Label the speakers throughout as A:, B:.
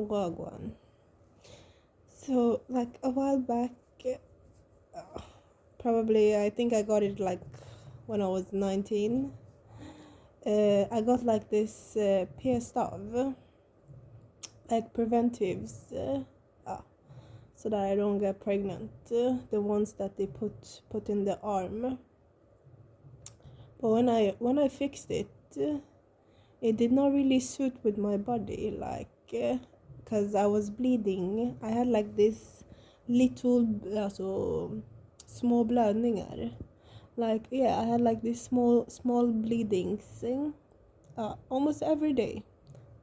A: Wagwan. So, like a while back, uh, probably I think I got it like when I was 19. I got like this peer stuff, like preventives, so that I don't get pregnant. The ones that they put in the arm. But when I fixed it, it did not really suit with my body, like, because I was bleeding. I had like this little, alltså, små blödningar. Like, yeah, I had like this small bleedings, almost every day.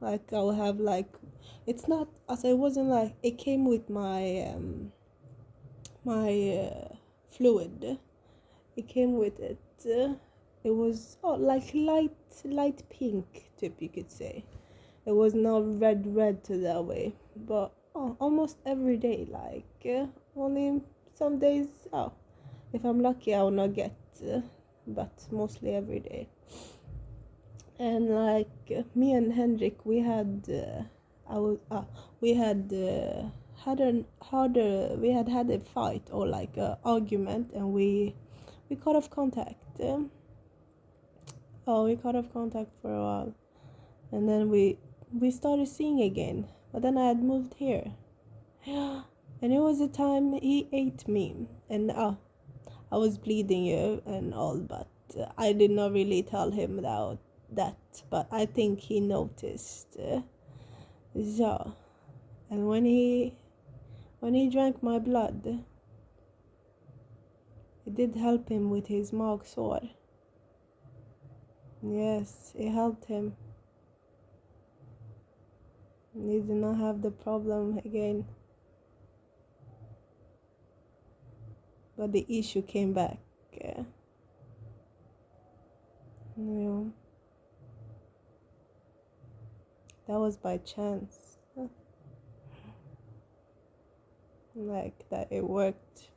A: Like, I'll have like, it's not, as it wasn't like, it came with my fluid. It came with it. It was like light pink, tip you could say. It was not red to that way, but almost every day. Like only some days. If I'm lucky, I will not get, but mostly every day. And like me and Hendrik, we had, I was, we had a fight or like a argument, and we cut off contact. We cut off contact for a while, and then we started seeing again. But then I had moved here, and it was a time he ate me, and I was bleeding and all, but I did not really tell him that. But I think he noticed. Yeah, and when he drank my blood, it did help him with his mouth sore. Yes, it helped him. He did not have the problem again. But the issue came back. Yeah. That was by chance. Like that it worked.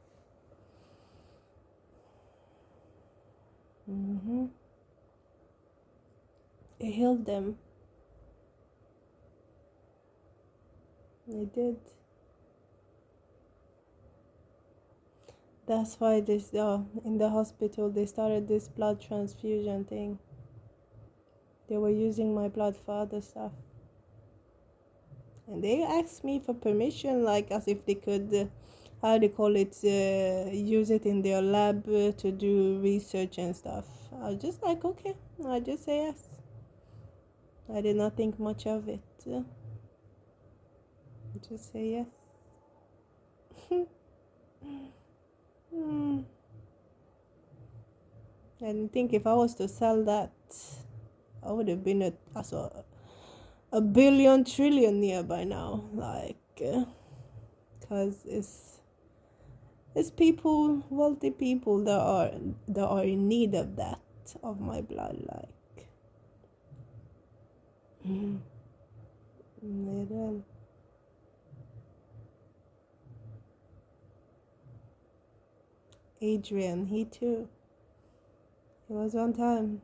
A: It healed them. It did. That's why this in the hospital they started this blood transfusion thing. They were using my blood for other stuff. And they asked me for permission, like as if they could, how they call it, use it in their lab to do research and stuff. I was just like, okay, I just say yes. I did not think much of it. Just say yes. Hmm. And think if I was to sell that, I would have been a billion trillionaire by now. Like, because it's people, wealthy people that are in need of that, of my blood. Like, yeah. Adrian, he too. It was one time.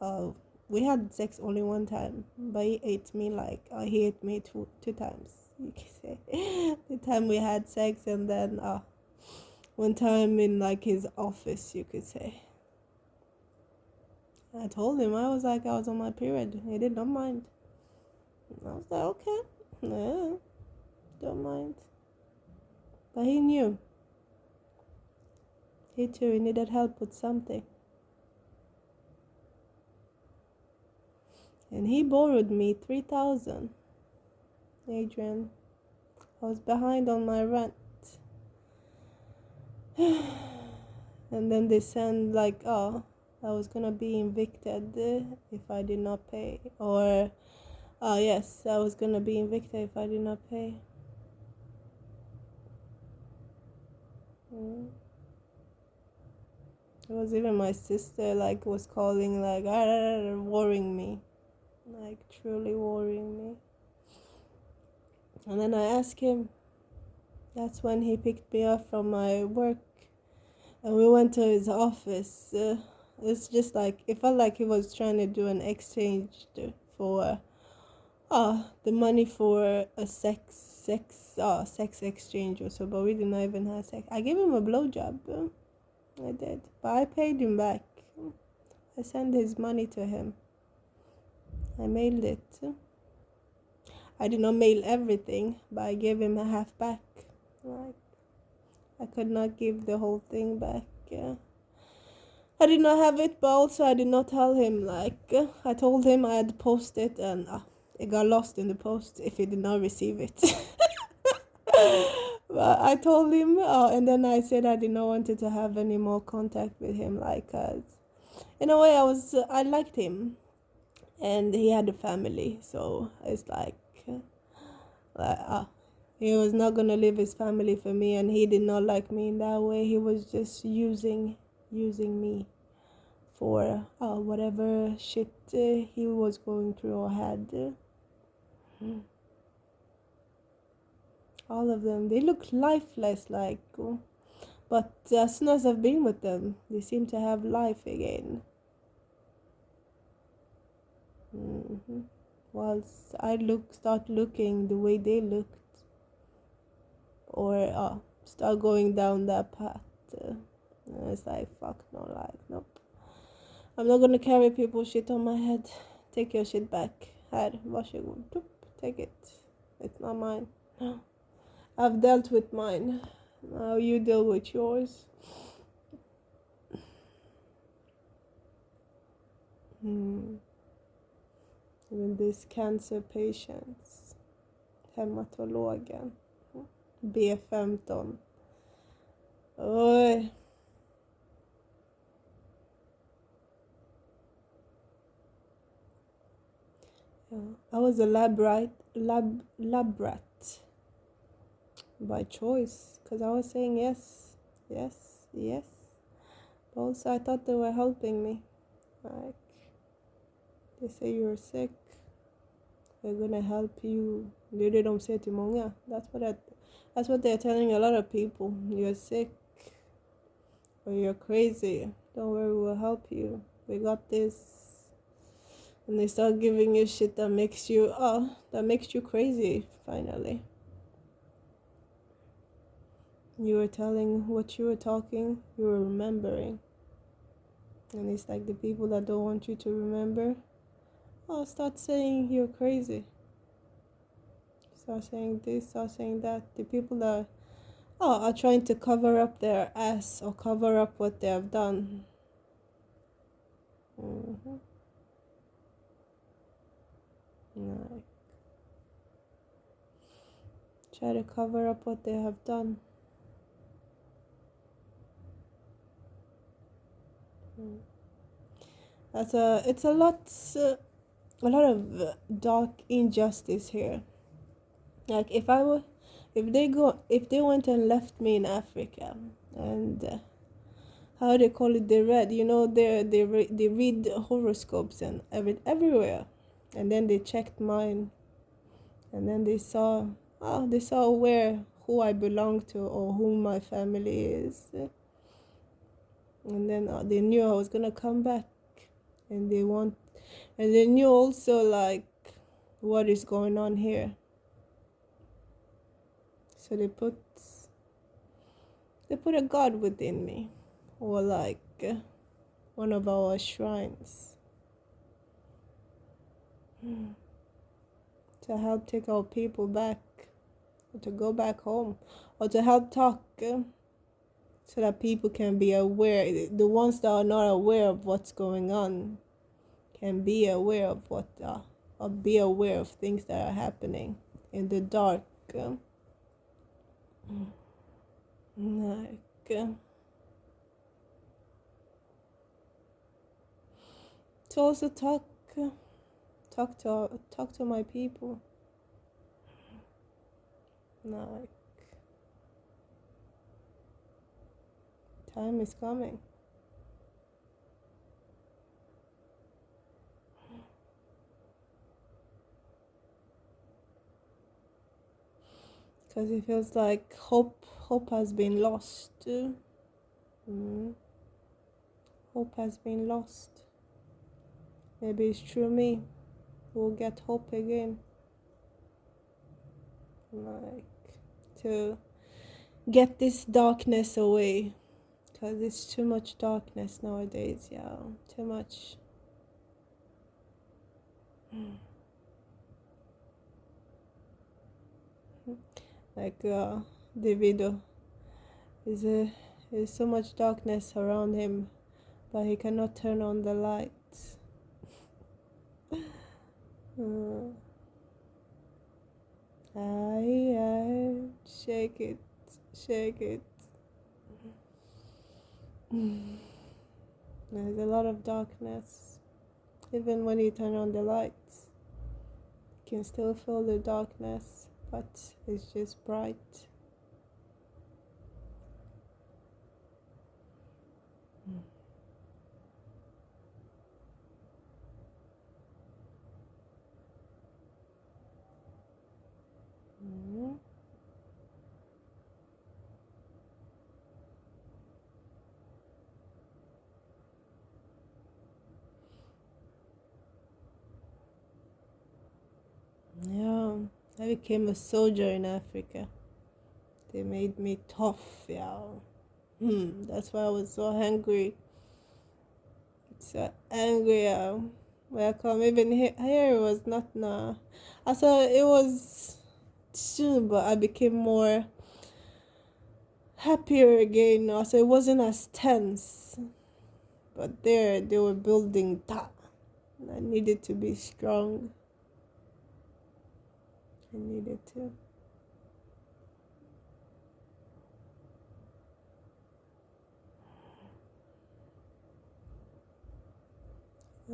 A: Oh, we had sex only one time, but he ate me like he ate me two times. You can say the time we had sex, and then one time in like his office, you could say. I told him I was like I was on my period. He did not mind. I was like okay, yeah, don't mind. But he knew. He too needed help with something. And he borrowed me 3,000. Adrian. I was behind on my rent. And then they sent like, I was gonna be evicted if I did not pay. Or, yes, I was gonna be evicted if I did not pay. It was even my sister like was calling like worrying me, like truly worrying me. And then I asked him. That's when he picked me up from my work, and we went to his office. It's just like it felt like he was trying to do an exchange for the money for a sex exchange or so, but we did not even have sex. I gave him a blowjob. I did, but I paid him back. I sent his money to him. I mailed it. I did not mail everything, but I gave him a half back. Like, I could not give the whole thing back. Yeah. I did not have it, but also I did not tell him. Like, I told him I had posted, and it got lost in the post if he did not receive it. But I told him, and then I said I did not want to have any more contact with him. Like, in a way, I liked him, and he had a family, so it's like, he was not gonna leave his family for me, and he did not like me in that way. He was just using me for whatever shit he was going through or had. All of them, they look lifeless, like, but as soon as I've been with them, they seem to have life again. Once I start looking the way they looked, or start going down that path, it's like, fuck no, like, nope. I'm not gonna carry people's shit on my head. Take your shit back. Här, varsågod. Take it. It's not mine. I've dealt with mine. Now you deal with yours. Even these cancer patients. Hematologen. B15. Oj. Yeah. I was a lab rat by choice, because I was saying yes. But also I thought they were helping me. Like, they say you're sick, they're gonna help you. Det är det de säger till många. That's what they're telling a lot of people. You're sick or you're crazy. Don't worry, we'll help you. We got this. And they start giving you shit that makes you crazy, finally. You were telling what you were talking, you were remembering. And it's like the people that don't want you to remember, start saying you're crazy. Start saying this, start saying that. The people that are trying to cover up their ass or cover up what they have done. Like, try to cover up what they have done. It's a lot of dark injustice here. Like, if they went and left me in Africa, and how they call it, they read, they read horoscopes and everywhere, and then they checked mine, and then they saw who I belong to or who my family is, and then they knew I was gonna come back, and they knew also, like, what is going on here. So they put a god within me, or like one of our shrines, to help take our people back, or to go back home, or to help talk, so that people can be aware. The ones that are not aware of what's going on can be aware of or be aware of things that are happening in the dark. Like, to also talk to my people. Like, time is coming. Because it feels like hope has been lost. Hope has been lost. Maybe it's through me we'll get hope again. like to get this darkness away, because it's too much darkness nowadays. Yeah, too much. Like Davido is a there's so much darkness around him, but he cannot turn on the lights. uh, shake it, shake it. There's a lot of darkness. Even when you turn on the lights, you can still feel the darkness, but it's just bright. Mm. Yeah, I became a soldier in Africa. They made me tough, yeah. That's why I was so angry. So angry, yeah. Welcome. Even here it was not nah. I saw it was soon, but I became more happier again. Also, it wasn't as tense. But there, they were building that. I needed to be strong. I needed to.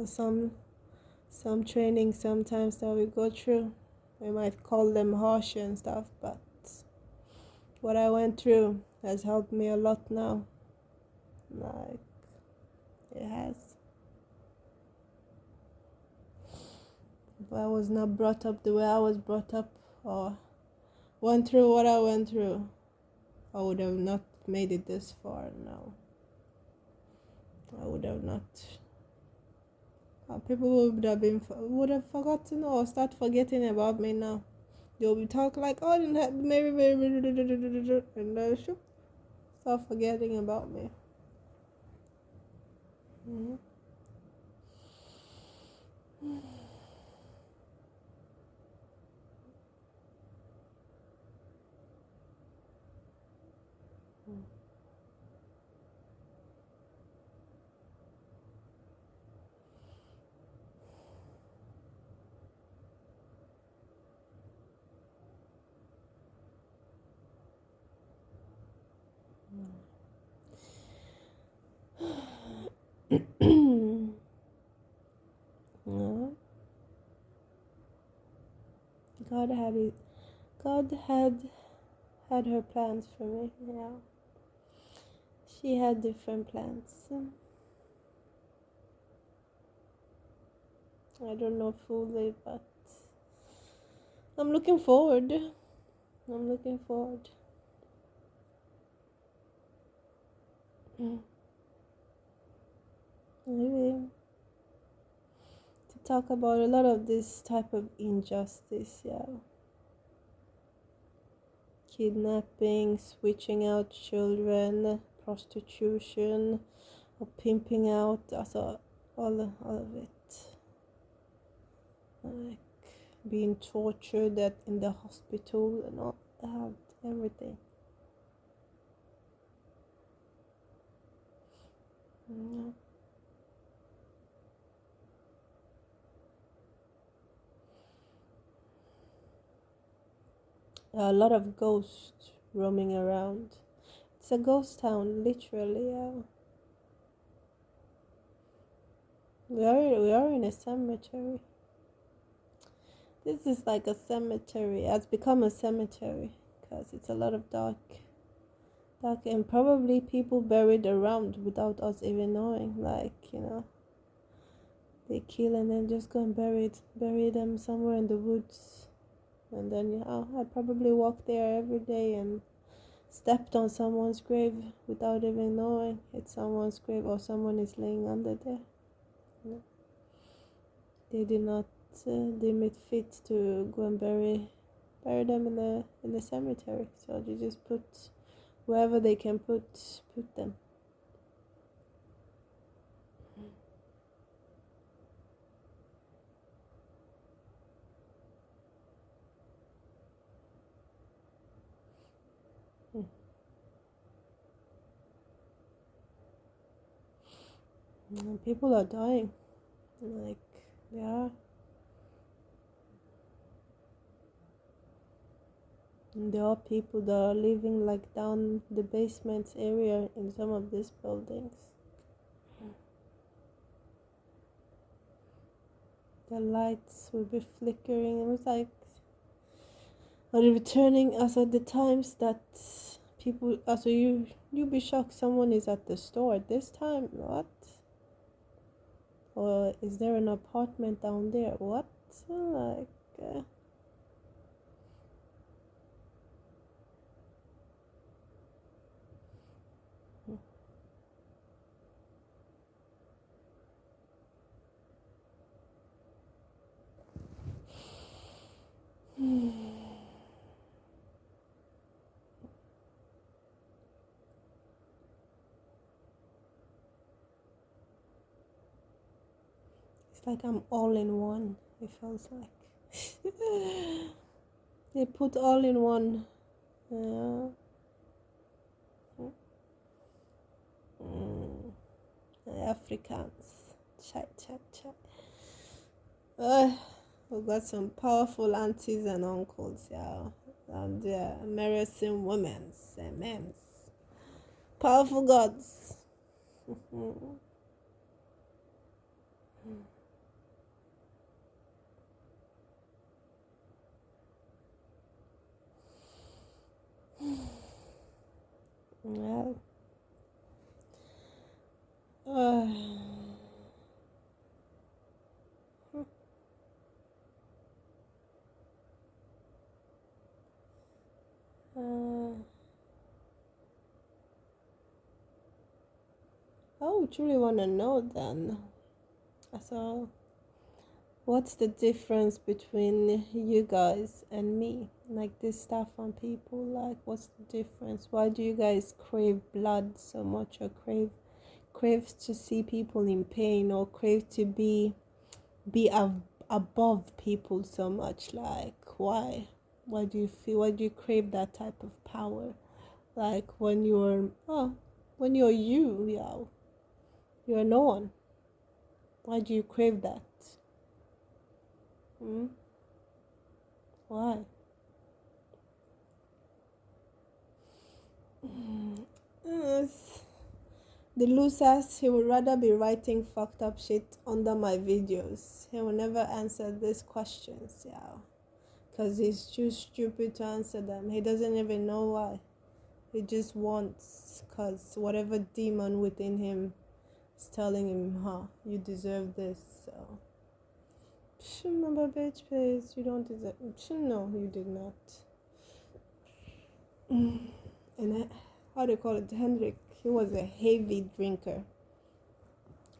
A: Some some training sometimes that we go through, we might call them harsh and stuff, but what I went through has helped me a lot now. Like it has. If I was not brought up the way I was brought up, or went through what I went through, I would have not made it this far now. I would have not. People would have forgotten or start forgetting about me now. They'll be talking like, oh, maybe, and start forgetting about me. Mm-hmm. Yeah. God had it. God had her plans for me. Yeah, she had different plans. I don't know fully, but I'm looking forward. I'm looking forward. Mm. Maybe to talk about a lot of this type of injustice. Yeah, kidnapping, switching out children, prostitution, or pimping out. Also, all of it. Like being tortured in the hospital and all that, everything. Yeah. A lot of ghosts roaming around. It's a ghost town, literally. Yeah. We are in a cemetery. This is like a cemetery. It's become a cemetery because it's a lot of dark, and probably people buried around without us even knowing. Like they kill and then just go and bury them somewhere in the woods, and then I probably walk there every day and stepped on someone's grave without even knowing it's someone's grave or someone is laying under there. They did not deem it fit to go and bury bury them in the cemetery. So they just put wherever they can put them. And people are dying, like they are. And there are people that are living like down the basement area in some of these buildings. The lights will be flickering. It was like, are they returning as at the times that people? Also, you be shocked. Someone is at the store at this time. What? Or is there an apartment down there? What? Like. It's like I'm all in one. It feels like they put all in one. Yeah. Mm. Africans. Chat, chat, chat. We've got some powerful aunties and uncles, yeah. And American women and men. Powerful gods. Yeah. Uh, uh, I would truly want to know then. So, what's the difference between you guys and me? Like this stuff on people, like what's the difference? Why do you guys crave blood so much, or crave to see people in pain, or crave to be above people so much? Like why do you feel, why do you crave that type of power? Like when you're you, yeah, you're no one. Why do you crave that? Hmm? Why? Yes. The losers, he would rather be writing fucked up shit under my videos. He will never answer these questions, yeah. Because he's too stupid to answer them. He doesn't even know why. He just wants, because whatever demon within him is telling him, you deserve this, so. Remember, bitch, please, you don't deserve. No, you did not. And how do you call it? Hendrik, he was a heavy drinker.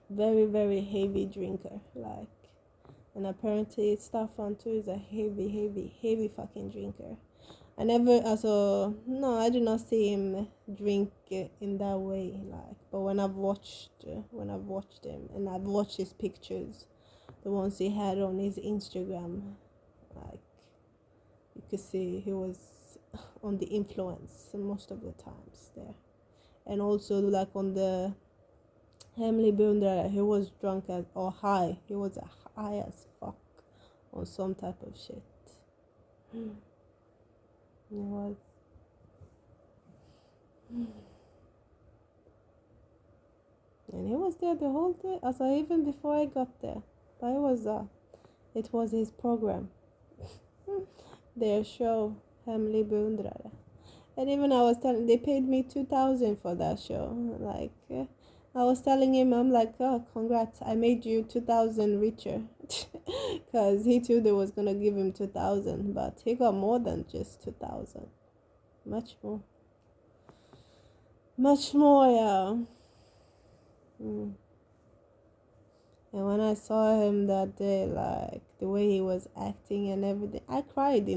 A: Very, very heavy drinker. Like, and apparently Staffan too is a heavy fucking drinker. I never, also, no, I did not see him drink in that way. Like, but when I've watched him and I've watched his pictures, the ones he had on his Instagram, like, you could see he was on the influence most of the times there. And also, like, on the Hemley Beundrer, he was drunk as, or high. He was high as fuck on some type of shit. He was. And he was there the whole day. Also, even before I got there. But it was his program. Their show, Hemlig Beundrare. And even I was telling, they paid me 2,000 for that show. Like, I was telling him, I'm like, oh, congrats, I made you 2,000 richer. Because he too, they was going to give him 2,000. But he got more than just 2,000. Much more. Much more, yeah. Mm. And when I saw him that day, like the way he was acting and everything, I cried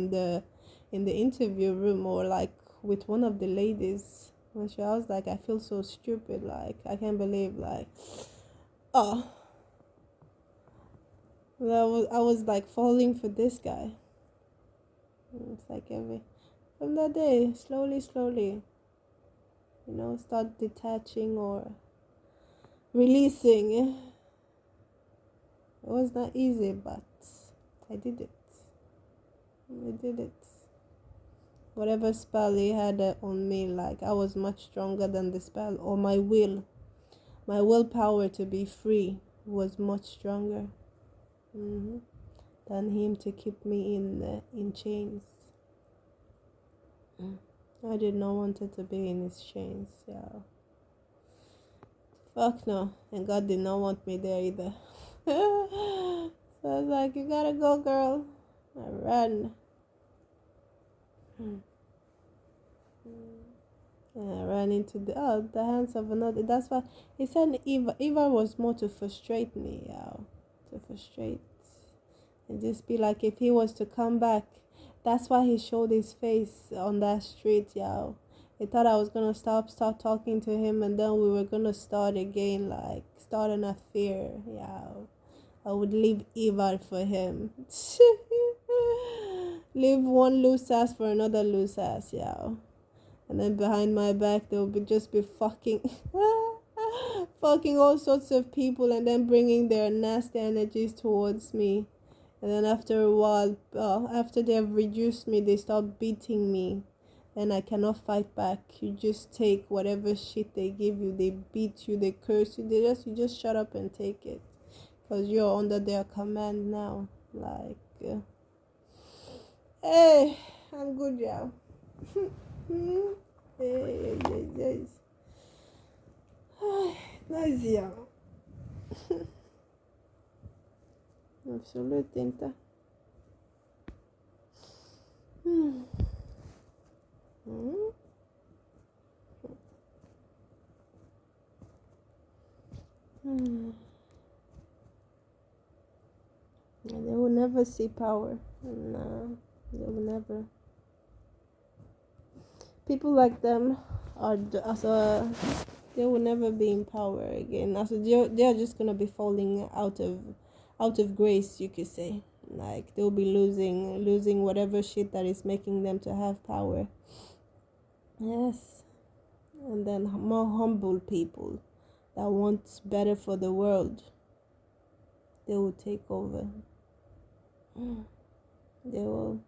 A: in the interview room, or like with one of the ladies, when she was like, I feel so stupid, like I can't believe, like, oh, I was like falling for this guy. It's like every from that day, slowly, start detaching or releasing. It was not easy, but I did it. I did it. Whatever spell he had on me, like I was much stronger than the spell, or my willpower to be free was much stronger, hmm than him to keep me in chains. I did not want it to be in his chains. Yeah, fuck no, and God did not want me there either. So I was like, you gotta go, girl. I ran. And I ran into the hands of another. That's why he said Eva was more to frustrate me, yeah, to frustrate, and just be like, if he was to come back, that's why he showed his face on that street, yeah. He thought I was gonna start talking to him, and then we were gonna start again, like start an affair, yeah. I would leave Eva for him. Leave one loose ass for another loose ass, yeah. And then behind my back they'll be fucking fucking all sorts of people, and then bringing their nasty energies towards me. And then after a while, after they've reduced me, they start beating me. And I cannot fight back. You just take whatever shit they give you. They beat you, they curse you. You just shut up and take it, because you're under their command now. Like, hey, I'm good, yeah. Hey, yes. Nice, yeah. Absolutamente. Hmm. Hmm. Hmm. They will never see power. No, they will never. People like them are they will never be in power again. Also, they're just gonna be falling out of grace, you could say. Like they'll be losing whatever shit that is making them to have power. Yes, and then more humble people that want better for the world, they will take over. They will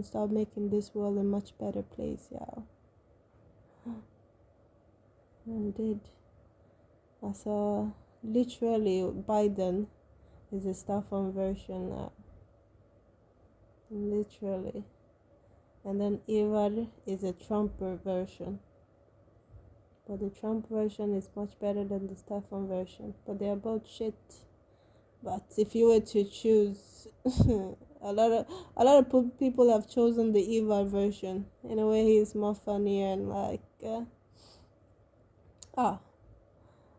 A: start making this world a much better place, yeah. Indeed. I saw literally Biden is a Staffan version now. Literally. And then Ivar is a Trumper version. But the Trump version is much better than the Staffan version. But they are both shit. But if you were to choose, a lot of people have chosen the Ivar version. In a way, he's more funnier and ah,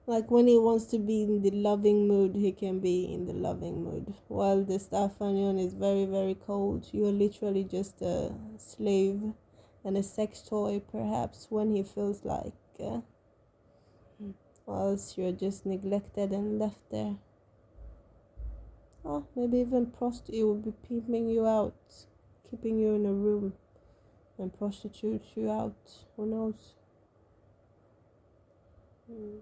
A: like when he wants to be in the loving mood, he can be in the loving mood. While the Stefanion is very, very cold. You're literally just a slave and a sex toy, perhaps, when he feels like. Or else you're just neglected and left there. Oh, maybe even prostitute will be peeping you out, keeping you in a room, and prostitute you out. Who knows? Mm-hmm.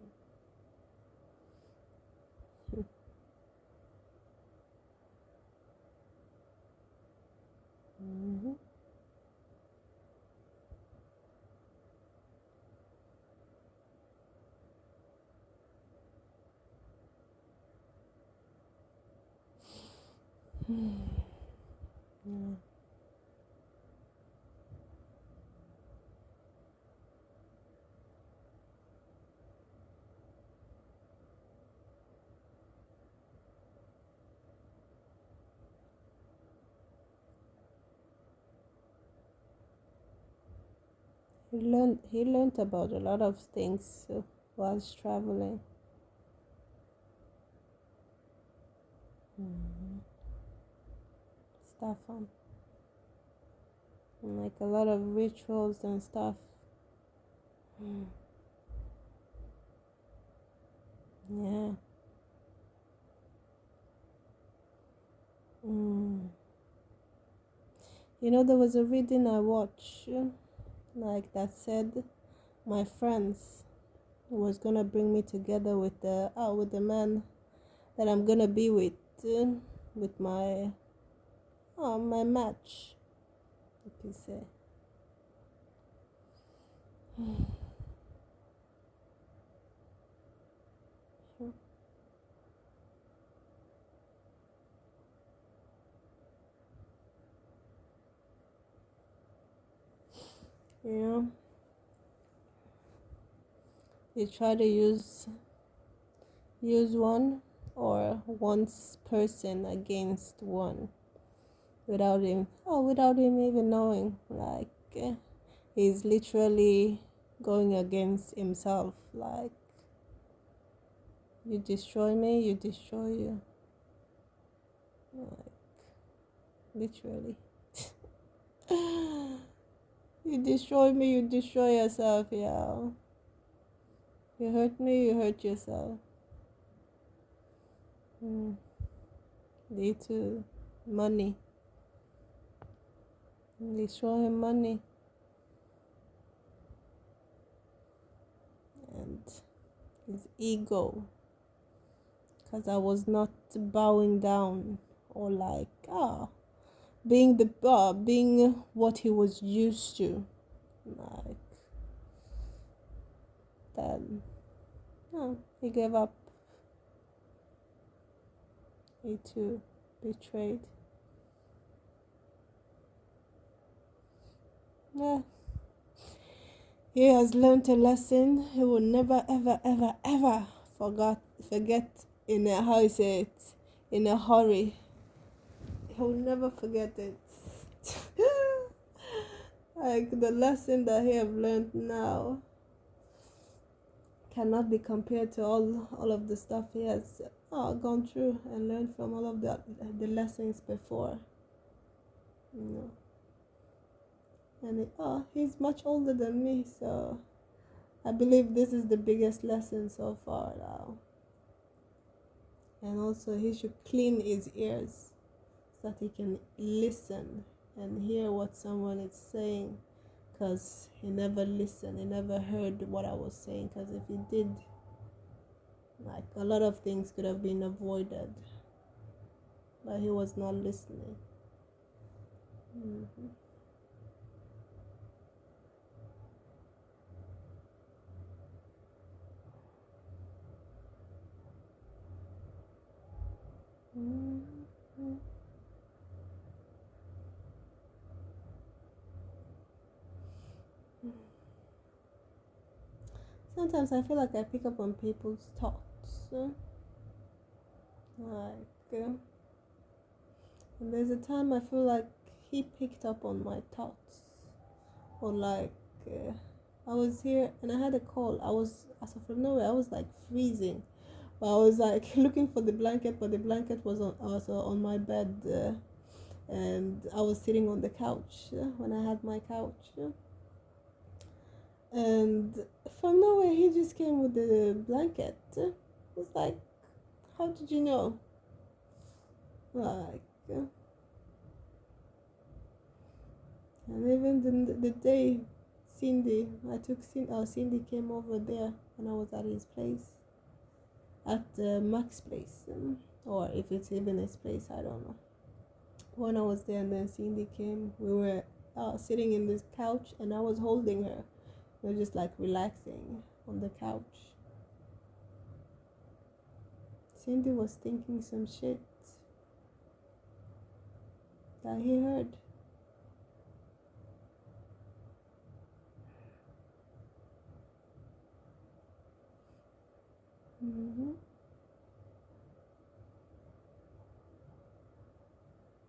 A: Yeah. He learned about a lot of things whilst traveling. Mm-hmm. Stefan. like a lot of rituals and stuff. Mm. Yeah. Mm. You know, there was a reading I watched, like that said my friends was gonna bring me together with the man that I'm gonna be with my match, you could say. You know, you try to use one or one's person against one without him even knowing, like he's literally going against himself, like you destroy me, you destroy you, like literally. You destroy me, you destroy yourself, yeah. You hurt me, you hurt yourself. Mm. Lead to money. They show him money and his ego, because I was not bowing down or like being what he was used to, like then no, he gave up. He too betrayed. Yeah, he has learned a lesson he will never ever ever ever forget in a how you say it, in a hurry. He'll never forget it. Like the lesson that he have learned now cannot be compared to all of the stuff he has gone through and learned from all of the lessons before. You know, and he's much older than me, so I believe this is the biggest lesson so far now. And also, he should clean his ears so that he can listen and hear what someone is saying, because he never listened, he never heard what I was saying, because if he did, like a lot of things could have been avoided, but he was not listening. Mm-hmm. Mm-hmm. Sometimes I feel like I pick up on people's thoughts, like and there's a time I feel like he picked up on my thoughts, or like uh, I was here and I had a call. I was as of from nowhere. I was like freezing. But I was like looking for the blanket, but the blanket was on my bed, and I was sitting on the couch when I had my couch. And from nowhere, he just came with the blanket. It's like, how did you know? Like, and even the day Cindy, I took Cindy came over there when I was at his place, at Mac's place, or if it's even his place, I don't know. When I was there, and then Cindy came, we were sitting in this couch, and I was holding her. We were just like relaxing on the couch. Cindy was thinking some shit that he heard. Mm-hmm.